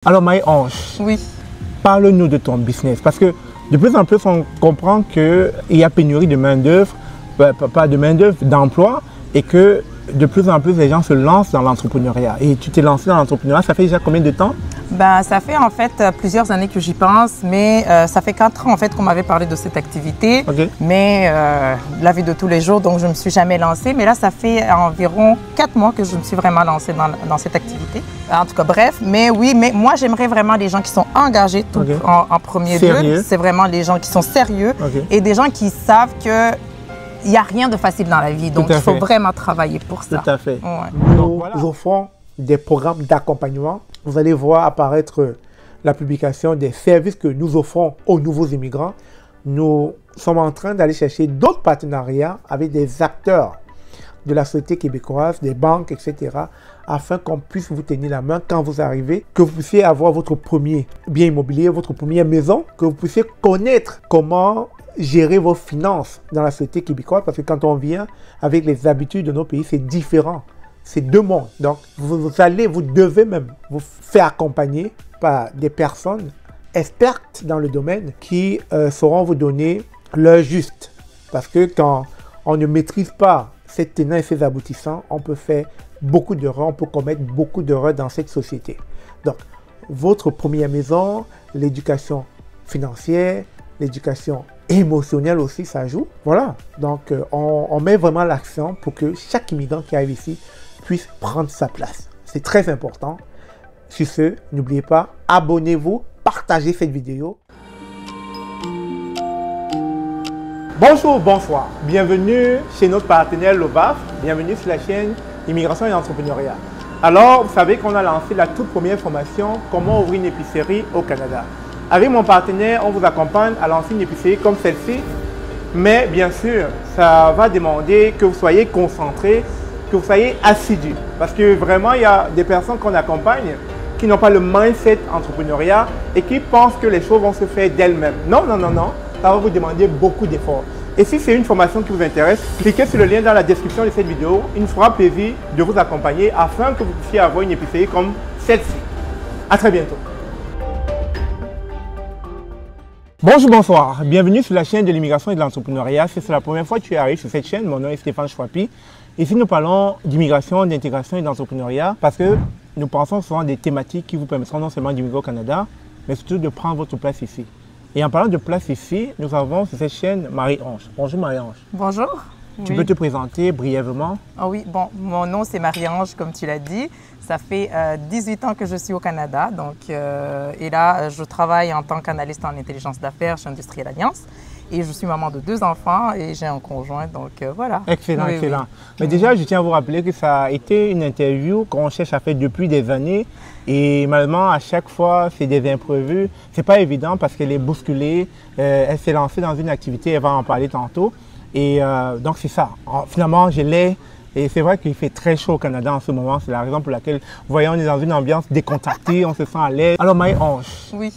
Alors Marie-Ange, oui. Parle-nous de ton business parce que de plus en plus on comprend qu'il y a pénurie de main-d'œuvre, pas de main-d'œuvre, d'emploi et que de plus en plus les gens se lancent dans l'entrepreneuriat. Et tu t'es lancé dans l'entrepreneuriat, ça fait déjà combien de temps? Ça fait en fait plusieurs années que j'y pense, mais ça fait 4 ans en fait qu'on m'avait parlé de cette activité, mais la vie de tous les jours, donc je ne me suis jamais lancée. Mais là, ça fait environ 4 mois que je me suis vraiment lancée dans cette activité. En tout cas, bref, mais oui, mais moi j'aimerais vraiment des gens qui sont engagés en premier lieu. C'est vraiment les gens qui sont sérieux et des gens qui savent que il n'y a rien de facile dans la vie, donc il faut vraiment travailler pour ça. Tout à fait. Ouais. Nous offrons des programmes d'accompagnement. Vous allez voir apparaître la publication des services que nous offrons aux nouveaux immigrants. Nous sommes en train d'aller chercher d'autres partenariats avec des acteurs de la société québécoise, des banques, etc., afin qu'on puisse vous tenir la main quand vous arrivez, que vous puissiez avoir votre premier bien immobilier, votre première maison, que vous puissiez connaître comment gérer vos finances dans la société québécoise, parce que quand on vient avec les habitudes de nos pays, c'est différent. C'est deux mondes. Donc, vous devez même vous faire accompagner par des personnes expertes dans le domaine qui sauront vous donner l'heure juste. Parce que quand on ne maîtrise pas ces tenants et ces aboutissants, on peut faire beaucoup d'erreurs, on peut commettre beaucoup d'erreurs dans cette société. Donc, votre première maison, l'éducation financière, l'éducation émotionnelle aussi, ça joue. Voilà. Donc, on met vraiment l'accent pour que chaque immigrant qui arrive ici puisse prendre sa place. C'est très important. Sur ce, n'oubliez pas, abonnez-vous, partagez cette vidéo. Bonjour, bonsoir. Bienvenue chez notre partenaire Lobaf. Bienvenue sur la chaîne Immigration et Entrepreneuriat. Alors, vous savez qu'on a lancé la toute première formation « Comment ouvrir une épicerie au Canada ». Avec mon partenaire, on vous accompagne à lancer une épicerie comme celle-ci. Mais bien sûr, ça va demander que vous soyez concentré, que vous soyez assidu. Parce que vraiment, il y a des personnes qu'on accompagne qui n'ont pas le mindset entrepreneuriat et qui pensent que les choses vont se faire d'elles-mêmes. Non, non, non, non. Ça va vous demander beaucoup d'efforts. Et si c'est une formation qui vous intéresse, cliquez sur le lien dans la description de cette vidéo. Il nous fera plaisir de vous accompagner afin que vous puissiez avoir une épicerie comme celle-ci. À très bientôt. Bonjour, bonsoir. Bienvenue sur la chaîne de l'immigration et de l'entrepreneuriat. Si c'est la première fois que tu arrives sur cette chaîne, mon nom est Stéphane Chouapi. Ici, nous parlons d'immigration, d'intégration et d'entrepreneuriat parce que nous pensons souvent des thématiques qui vous permettront non seulement d'immigrer au Canada, mais surtout de prendre votre place ici. Et en parlant de place ici, nous avons sur cette chaîne Marie-Ange. Bonjour Marie-Ange. Bonjour. Tu peux te présenter brièvement? Ah oui, bon, mon nom c'est Marie-Ange, comme tu l'as dit. Ça fait 18 ans que je suis au Canada. Donc, et là, je travaille en tant qu'analyste en intelligence d'affaires chez Industriel Alliance. Et je suis maman de 2 enfants et j'ai un conjoint, donc voilà. Excellent, oui, excellent. Oui. Mais déjà, je tiens à vous rappeler que ça a été une interview qu'on cherche à faire depuis des années. Et malheureusement, à chaque fois, c'est des imprévus. C'est pas évident parce qu'elle est bousculée. Elle s'est lancée dans une activité, elle va en parler tantôt. Et donc, c'est ça. Finalement, je l'ai. Et c'est vrai qu'il fait très chaud au Canada en ce moment. C'est la raison pour laquelle, vous voyez, on est dans une ambiance décontractée, on se sent à l'aise. Alors, Marie-Ange, oui.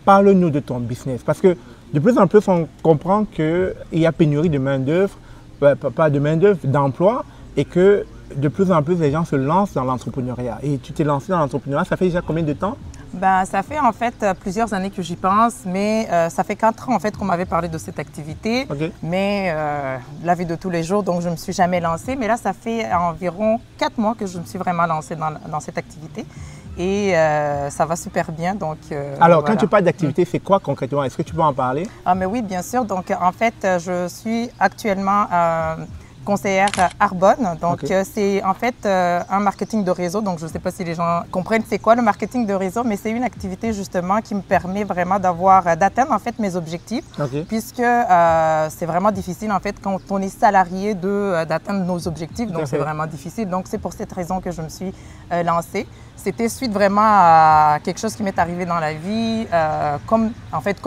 Parle-nous de ton business. Parce que de plus en plus, on comprend qu'il y a pénurie de main-d'œuvre, pas de main-d'œuvre, d'emploi, et que de plus en plus, les gens se lancent dans l'entrepreneuriat. Et tu t'es lancé dans l'entrepreneuriat, ça fait déjà combien de temps? Ça fait en fait plusieurs années que j'y pense, mais ça fait 4 ans en fait qu'on m'avait parlé de cette activité, mais la vie de tous les jours, donc je ne me suis jamais lancée. Mais là, ça fait environ 4 mois que je me suis vraiment lancée dans cette activité et ça va super bien. Donc, alors, quand tu parles d'activité, c'est quoi concrètement? Est-ce que tu peux en parler? Ah, mais oui, bien sûr. Donc, en fait, je suis actuellement conseillère Arbonne. Donc, c'est en fait un marketing de réseau. Donc, je ne sais pas si les gens comprennent c'est quoi le marketing de réseau, mais c'est une activité justement qui me permet vraiment d'atteindre en fait mes objectifs, puisque c'est vraiment difficile en fait quand on est salarié d'atteindre nos objectifs. Donc, c'est vraiment difficile. Donc, c'est pour cette raison que je me suis lancée. C'était suite vraiment à quelque chose qui m'est arrivé dans la vie, comme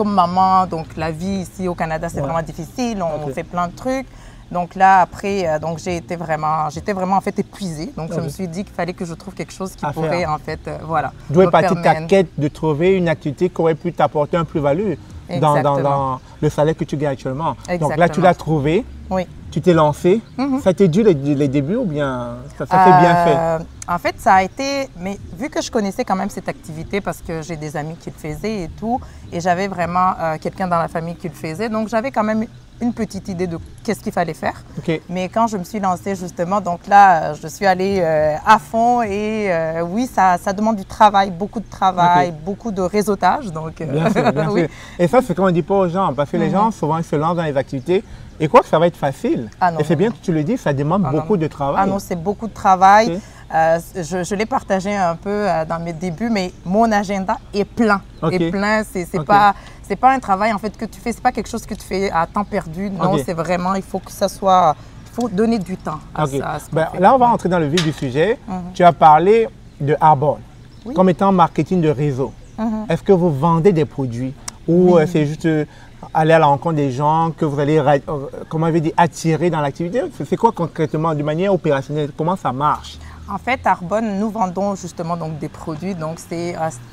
maman. Donc, la vie ici au Canada, c'est vraiment difficile. On fait plein de trucs. Donc là, après, j'étais vraiment en fait épuisée. Donc je me suis dit qu'il fallait que je trouve quelque chose qui pourrait en fait, voilà. D'où est partie ta quête de trouver une activité qui aurait pu t'apporter un plus-value dans le salaire que tu gagnes actuellement. Exactement. Donc là, tu l'as trouvé. Oui. Tu t'es lancé. Ça a été dur les débuts ou bien ça s'est bien fait? En fait, ça a été, mais vu que je connaissais quand même cette activité parce que j'ai des amis qui le faisaient et tout, et j'avais vraiment quelqu'un dans la famille qui le faisait, donc j'avais quand même une petite idée de qu'est-ce qu'il fallait faire. Mais quand je me suis lancée justement, donc là, je suis allée à fond et oui, ça demande du travail, beaucoup de travail, beaucoup de réseautage. Donc, bien sûr, bien sûr. Et ça, c'est ce qu'on ne dit pas aux gens parce que les gens, souvent, ils se lancent dans les activités et croient que ça va être facile. Et c'est bien que tu le dis, ça demande beaucoup de travail. Ah non, c'est beaucoup de travail. Je l'ai partagé un peu dans mes débuts, mais mon agenda est plein. Est plein. C'est pas un travail en fait que tu fais, c'est pas quelque chose que tu fais à temps perdu. Non, c'est vraiment, il faut que ça soit, il faut donner du temps à ça. Là, on va entrer dans le vif du sujet. Tu as parlé de Arbonne comme étant marketing de réseau. Est-ce que vous vendez des produits ou c'est juste aller à la rencontre des gens que vous allez, comment on dit, attirer dans l'activité? C'est quoi concrètement, de manière opérationnelle? Comment ça marche? En fait, Arbonne, nous vendons justement donc des produits. Donc,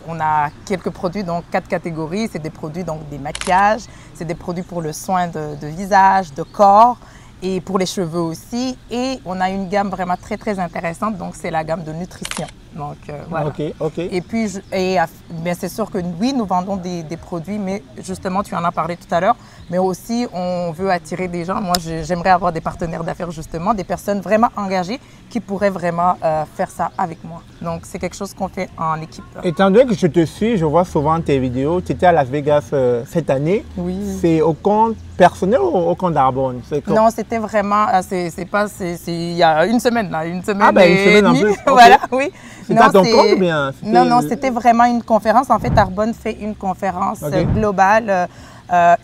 on a quelques produits, donc 4 catégories. C'est des produits, donc des maquillages, c'est des produits pour le soin de visage, de corps et pour les cheveux aussi. Et on a une gamme vraiment très, très intéressante. Donc, c'est la gamme de nutrition. Donc, voilà. Et puis, bien, c'est sûr que oui, nous vendons des produits, mais justement, tu en as parlé tout à l'heure, mais aussi, on veut attirer des gens. Moi, j'aimerais avoir des partenaires d'affaires, justement, des personnes vraiment engagées qui pourraient vraiment faire ça avec moi. Donc, c'est quelque chose qu'on fait en équipe. Étant donné que je te suis, je vois souvent tes vidéos. Tu étais à Las Vegas cette année. Oui. C'est au compte personnel ou au compte d'Arbonne? Non, c'était vraiment, il y a une semaine, là, une semaine. Ah, ben, une semaine en plus. Voilà, oui. C'était à ton compte ou bien? Non, c'était vraiment une conférence. En fait, Arbonne fait une conférence globale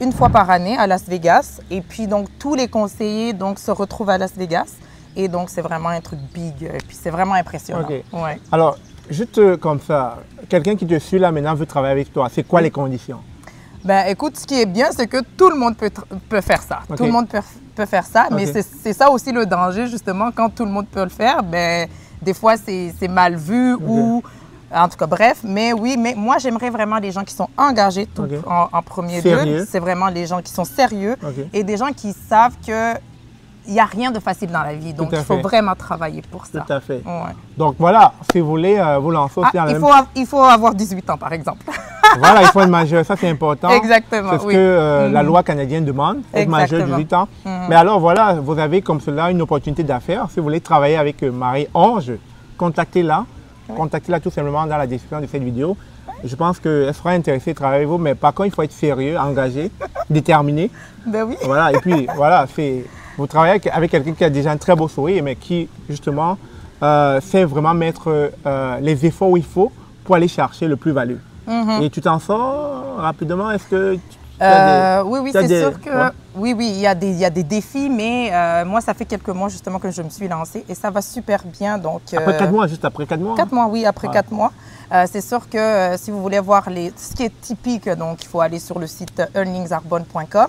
une fois par année à Las Vegas. Et puis, donc, tous les conseillers donc, se retrouvent à Las Vegas. Et donc, c'est vraiment un truc big. Et puis, c'est vraiment impressionnant. Ouais. Alors, juste comme ça, quelqu'un qui te suit là maintenant veut travailler avec toi. C'est quoi les conditions? Ben, écoute, ce qui est bien, c'est que tout le monde peut faire ça. Tout le monde peut faire ça. Mais c'est ça aussi le danger, justement, quand tout le monde peut le faire. Ben, des fois, c'est mal vu ou... En tout cas, bref, mais oui, mais moi, j'aimerais vraiment des gens qui sont engagés en premier lieu. C'est vraiment les gens qui sont sérieux et des gens qui savent que il n'y a rien de facile dans la vie. Donc, il faut vraiment travailler pour ça. Tout à fait. Ouais. Donc, voilà, si vous voulez vous lancer aussi il faut avoir 18 ans, par exemple. Voilà, il faut être majeur. Ça, c'est important. Exactement, c'est ce que la loi canadienne demande, être majeur de 18 ans. Mais alors, voilà, vous avez comme cela une opportunité d'affaires. Si vous voulez travailler avec Marie-Ange, contactez-la. Contactez-la tout simplement dans la description de cette vidéo. Je pense qu'elle sera intéressée de travailler avec vous, mais par contre, il faut être sérieux, engagé, déterminé. Ben oui. Voilà, et puis, voilà, vous travaillez avec quelqu'un qui a déjà un très beau sourire, mais qui, justement, sait vraiment mettre les efforts où il faut pour aller chercher le plus-value. Et tu t'en sors rapidement? Est-ce que oui, c'est sûr que oui, il y a des défis, mais moi, ça fait quelques mois justement que je me suis lancée et ça va super bien. Donc, après 4 mois, juste après 4 mois? 4 mois, oui, après 4 mois. C'est sûr que si vous voulez voir ce qui est typique, donc il faut aller sur le site earningsarbonne.com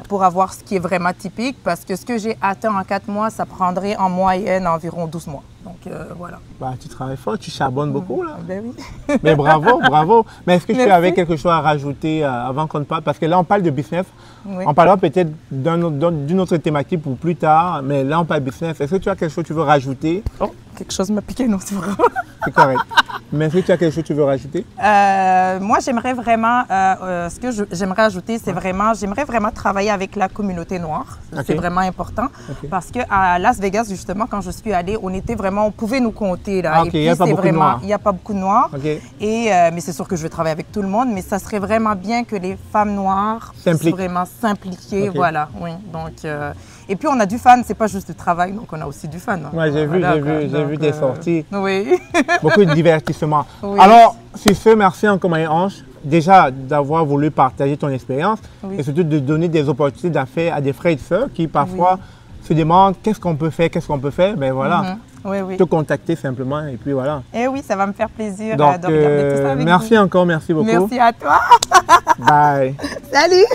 pour avoir ce qui est vraiment typique, parce que ce que j'ai atteint en 4 mois, ça prendrait en moyenne environ 12 mois. Donc voilà. Bah, tu travailles fort, tu charbonnes beaucoup là. Ben oui. Mais bravo, bravo. Mais est-ce que tu avais quelque chose à rajouter avant qu'on ne parle? Parce que là, on parle de business. On parlera peut-être d'une autre thématique pour plus tard, mais là, on parle de business. Est-ce que tu as quelque chose que tu veux rajouter? Oh, quelque chose m'a piqué, non, c'est vrai. C'est correct. Mais est-ce que tu as quelque chose que tu veux rajouter? Moi, j'aimerais vraiment, ce que j'aimerais ajouter, c'est vraiment, j'aimerais vraiment travailler avec la communauté noire. C'est vraiment important. Parce qu'à Las Vegas, justement, quand je suis allée, on pouvait nous compter. Là. Et puis, il n'y a pas beaucoup de noirs. Il n'y a pas beaucoup de noirs. Mais c'est sûr que je vais travailler avec tout le monde, mais ça serait vraiment bien que les femmes noires puissent vraiment s'impliquer. Voilà, oui. Donc, et puis, on a du fun, c'est pas juste du travail, donc on a aussi du fun. Oui, j'ai vu des sorties. Oui. Beaucoup de divertissement. Oui. Alors, sur ce, merci encore Marie-Ange, déjà d'avoir voulu partager ton expérience et surtout de donner des opportunités d'affaires à des frères et sœurs qui parfois se demandent qu'est-ce qu'on peut faire, ben voilà. Te contacter simplement et puis voilà. Et oui, ça va me faire plaisir de regarder tout ça avec merci vous. Encore, merci beaucoup. Merci à toi. Bye. Salut.